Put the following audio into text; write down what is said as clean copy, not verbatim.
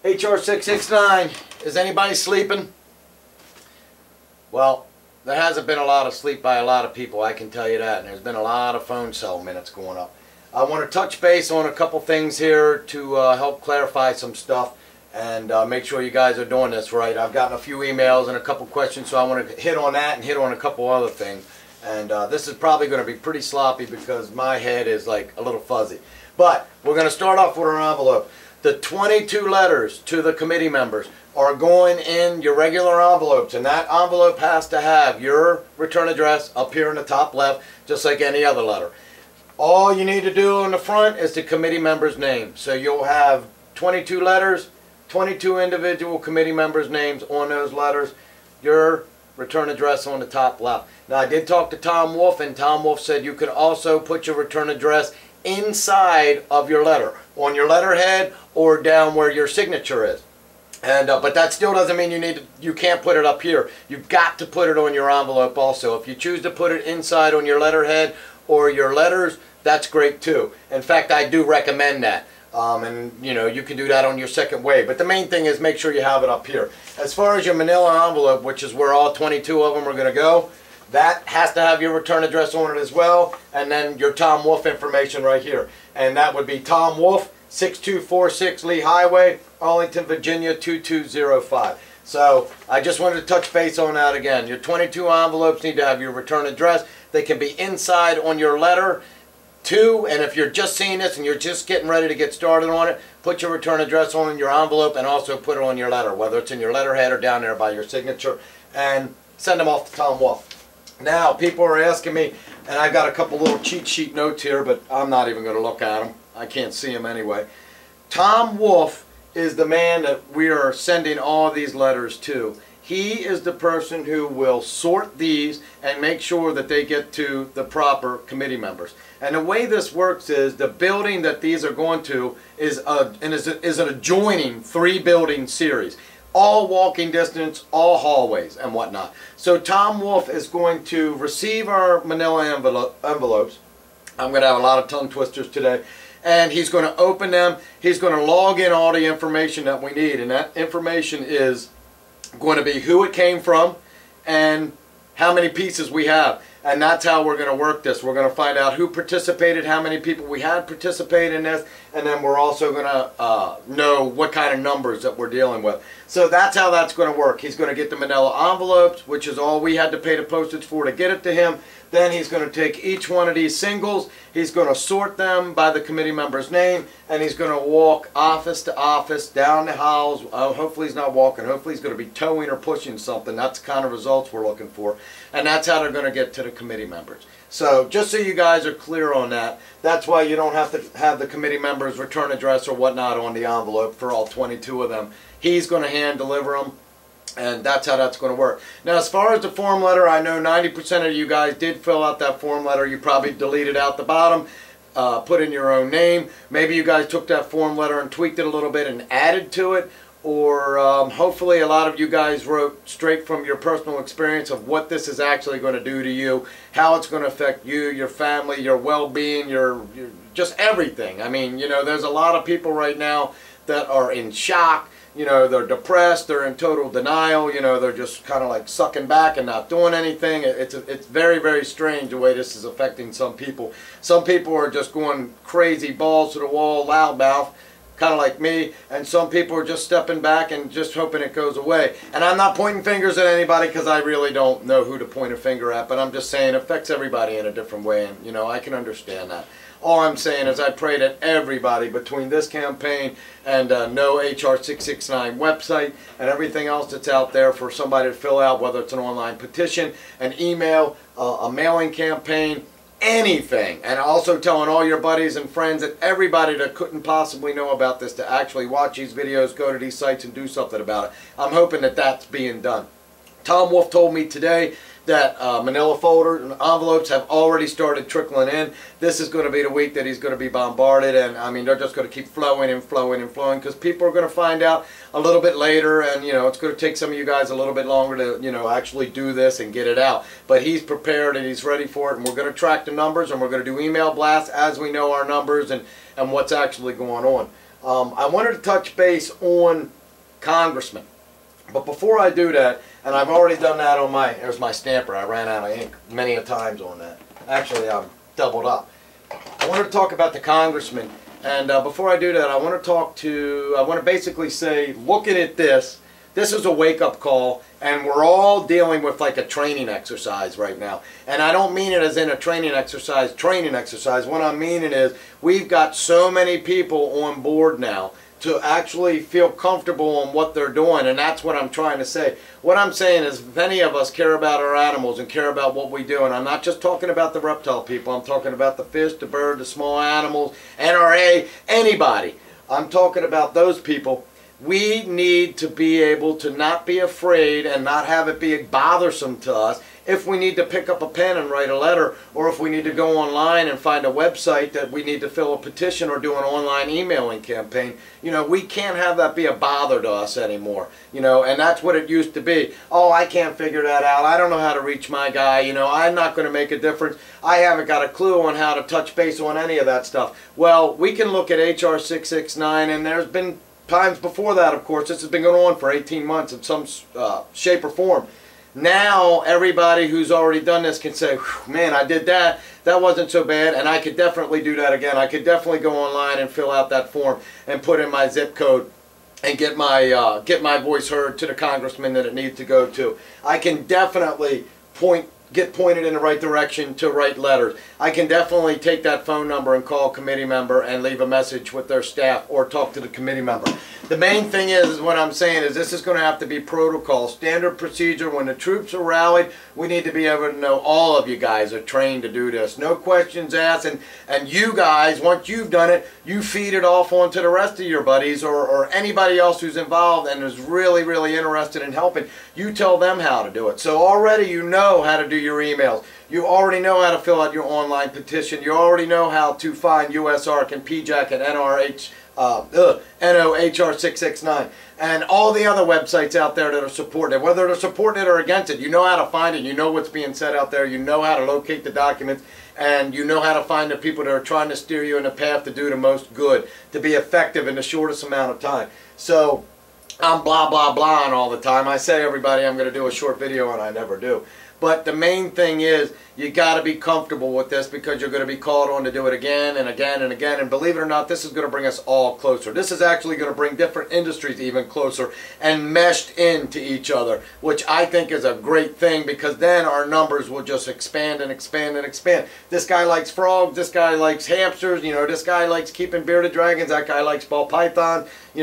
HR669, is anybody sleeping? Well, there hasn't been a lot of sleep by a lot of people, I can tell you that, and there's been a lot of phone cell minutes going up. I want to touch base on a couple things here to help clarify some stuff and make sure you guys are doing this right. I've gotten a few emails and a couple questions, so I want to hit on that and hit on a couple other things. And this is probably going to be pretty sloppy because my head is like a little fuzzy. But we're going to start off with our envelope. The 22 letters to the committee members are going in your regular envelopes, and that envelope has to have your return address up here in the top left, just like any other letter. All you need to do on the front is the committee member's name. So you'll have 22 letters, 22 individual committee members' names on those letters, your return address on the top left. Now, I did talk to Tom Wolf, and Tom Wolf said you can also put your return address inside of your letter, on your letterhead or down where your signature is. And but that still doesn't mean you can't put it up here. You've got to put it on your envelope also. If you choose to put it inside on your letterhead or your letters, that's great too. In fact, I do recommend that. And you know, you can do that on your second wave. But the main thing is make sure you have it up here. As far as your manila envelope, which is where all 22 of them are going to go, that has to have your return address on it as well, and then your Tom Wolf information right here. And that would be Tom Wolf, 6246 Lee Highway, Arlington, Virginia, 2205. So I just wanted to touch base on that again. Your 22 envelopes need to have your return address. They can be inside on your letter too, and if you're just seeing this and you're just getting ready to get started on it, put your return address on your envelope and also put it on your letter, whether it's in your letterhead or down there by your signature, and send them off to Tom Wolf. Now, people are asking me, and I've got a couple little cheat sheet notes here, but I'm not even going to look at them. I can't see them anyway. Tom Wolf is the man that we are sending all these letters to. He is the person who will sort these and make sure that they get to the proper committee members. And the way this works is the building that these are going to is an adjoining 3-building series. All walking distance, all hallways and whatnot. So Tom Wolf is going to receive our manila envelopes. I'm going to have a lot of tongue twisters today. And he's going to open them. He's going to log in all the information that we need. And that information is going to be who it came from and how many pieces we have. And that's how we're going to work this. We're going to find out who participated, how many people we had participate in this, and then we're also going to know what kind of numbers that we're dealing with. So that's how that's going to work. He's going to get the manila envelopes, which is all we had to pay the postage for to get it to him. Then he's going to take each one of these singles, he's going to sort them by the committee member's name, and he's going to walk office to office, down the halls. Hopefully he's not walking. Hopefully he's going to be towing or pushing something. That's the kind of results we're looking for. And that's how they're going to get to the committee members. So just so you guys are clear on that, that's why you don't have to have the committee members' return address or whatnot on the envelope for all 22 of them. He's going to hand deliver them. And that's how that's going to work. Now, as far as the form letter, I know 90% of you guys did fill out that form letter. You probably deleted out the bottom, put in your own name. Maybe you guys took that form letter and tweaked it a little bit and added to it. Or hopefully a lot of you guys wrote straight from your personal experience of what this is actually going to do to you, how it's going to affect you, your family, your well-being, your just everything. I mean, you know, there's a lot of people right now that are in shock. You know, they're depressed, they're in total denial, you know, they're just kind of like sucking back and not doing anything. It's very, very strange the way this is affecting some people. Some people are just going crazy, balls to the wall, loudmouth, kind of like me, and some people are just stepping back and just hoping it goes away. And I'm not pointing fingers at anybody because I really don't know who to point a finger at, but I'm just saying it affects everybody in a different way, and, you know, I can understand that. All I'm saying is I pray that everybody between this campaign and no HR669 website and everything else that's out there for somebody to fill out, whether it's an online petition, an email, a mailing campaign, anything. And also telling all your buddies and friends and everybody that couldn't possibly know about this to actually watch these videos, go to these sites and do something about it. I'm hoping that that's being done. Tom Wolf told me today that manila folders and envelopes have already started trickling in. This is going to be the week that he's going to be bombarded, and I mean, they're just going to keep flowing and flowing and flowing because people are going to find out a little bit later, and you know, it's going to take some of you guys a little bit longer to, you know, actually do this and get it out. But he's prepared and he's ready for it, and we're going to track the numbers, and we're going to do email blasts as we know our numbers and what's actually going on. I wanted to touch base on congressmen. But before I do that, and I've already done that on there's my stamper. I ran out of ink many a times on that. Actually, I'm doubled up. I wanted to talk about the congressman. And before I do that, I want to basically say, looking at this is a wake-up call, and we're all dealing with like a training exercise right now. And I don't mean it as in a training exercise. What I'm meaning is we've got so many people on board now to actually feel comfortable on what they're doing, and that's what I'm trying to say. What I'm saying is, if any of us care about our animals and care about what we do, and I'm not just talking about the reptile people, I'm talking about the fish, the bird, the small animals, NRA, anybody. I'm talking about those people. We need to be able to not be afraid and not have it be bothersome to us if we need to pick up a pen and write a letter, or if we need to go online and find a website that we need to fill a petition or do an online emailing campaign. You know, we can't have that be a bother to us anymore. You know, and that's what it used to be. Oh, I can't figure that out. I don't know how to reach my guy. You know, I'm not going to make a difference. I haven't got a clue on how to touch base on any of that stuff. Well, we can look at HR669, and there's been times before that, of course. This has been going on for 18 months in some shape or form. Now everybody who's already done this can say, man, I did that. That wasn't so bad, and I could definitely do that again. I could definitely go online and fill out that form and put in my zip code and get my voice heard to the congressman that it needs to go to. I can definitely get pointed in the right direction to write letters. I can definitely take that phone number and call a committee member and leave a message with their staff or talk to the committee member. The main thing is what I'm saying is this is going to have to be protocol, standard procedure. When the troops are rallied, we need to be able to know all of you guys are trained to do this. No questions asked, and you guys, once you've done it, you feed it off onto the rest of your buddies or anybody else who's involved and is really, really interested in helping. You tell them how to do it. So already you know how to do your emails. You already know how to fill out your online petition. You already know how to find USARC and PJAC and HR669 and all the other websites out there that are supporting it. Whether they're supporting it or against it, you know how to find it. You know what's being said out there. You know how to locate the documents, and you know how to find the people that are trying to steer you in a path to do the most good, to be effective in the shortest amount of time. So I'm blah, blah, blah all the time. I say, everybody, I'm going to do a short video, and I never do. But the main thing is you got to be comfortable with this, because you're going to be called on to do it again and again and again. And believe it or not, this is going to bring us all closer. This is actually going to bring different industries even closer and meshed into each other, which I think is a great thing, because then our numbers will just expand and expand and expand. This guy likes frogs. This guy likes hamsters. You know, this guy likes keeping bearded dragons. That guy likes ball pythons. You know.